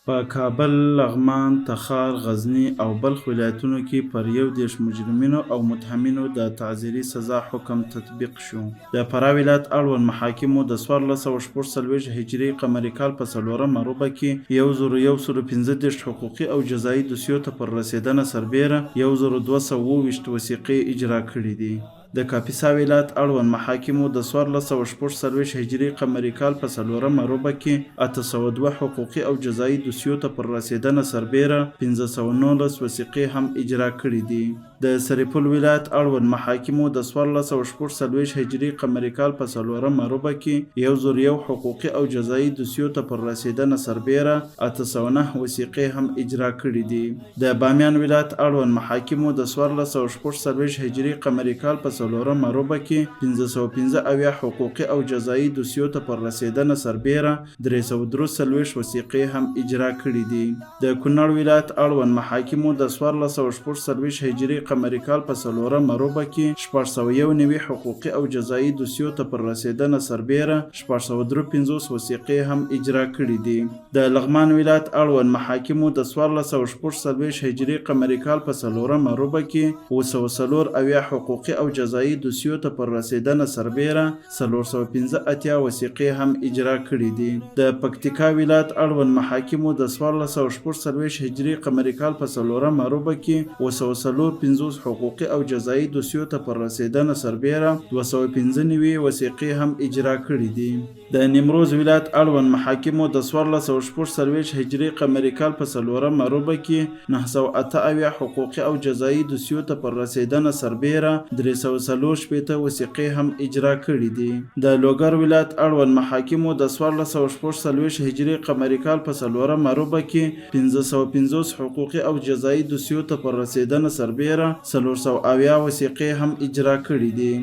په کابل، لغمان، تخار، غزني او بلخ ولایتونو کې پر 11 مجرمینو او متهمینو د تعزیري سزا حکم تطبیق شو. د فراه ولایت اړوند محاکمو د 1446 هجري قمري کال په 4مه روبه کې 1115 حقوقي او جزایي دوسیو ته پر رسیدنه سربیره 1224 وثیقې اجرا کړي دي. د کاپیسا ولایت اړوند محاکمو د 1446 هجري قمري کال په 4مه روبه کې 802 حقوقي او جزایي دوسیو ته پر رسیدنه سربیره 1519 وثیقې هم اجرا کړي دي. د سرپل ولایت اړوند محاکمو د 1446 هجري قمري کال په 4مه روبه کې 101 حقوقي او جزایي دوسیو ته پر رسیدنه سربیره 809 وثیقې هم اجرا کړي دي. د بامیان ولایت اړوند محاکمو د 1446 هجري قمري کال په 4مه روبه کې 515 حقوقي او جزایي دوسیو ته پر رسیدنه سربیره 343 وثیقې هم اجرا کړي دي. د کونړ ولایت اړوند محاکمو د 1446 هجري قمري کال په 4مه روبه کې 691 حقوقي او جزایي دوسیو ته پر رسیدنه سربیره 653 وثیقې هم اجرا کړي دي. د لغمان ولایت اړوند محاکمو د 1446 هجري قمري کال په 4مه روبه کې 204 حقوقي او جزایي دوسیو ته پر رسیدنه سربیره 415 وثیقې هم اجرا کړي دي. د پکتیکا ولایت اړوند محاکمو د 1446 هجري قمري کال په 4مه روبه کې 215 حقوقي او جزایي دوسیو ته پر رسیدنه سربیره 215 وثیقې هم اجرا کړي دي. د نیمروز ولایت اړوند محاکمو د 1446 هجري قمري کال په 4مه روبه کې 908 حقوقي او جزایي دوسیو ته پر رسیدنه سربیره 340 وثیقې هم اجرا کړي دي. د لوګر ولایت اړوند محاکمو د 1446 هجري قمري کال په 4مه روبه کې 550 حقوقي او جزایي دوسیو ته پر رسیدنه سربیره 400 وثیقې هم اجرا کړي دي.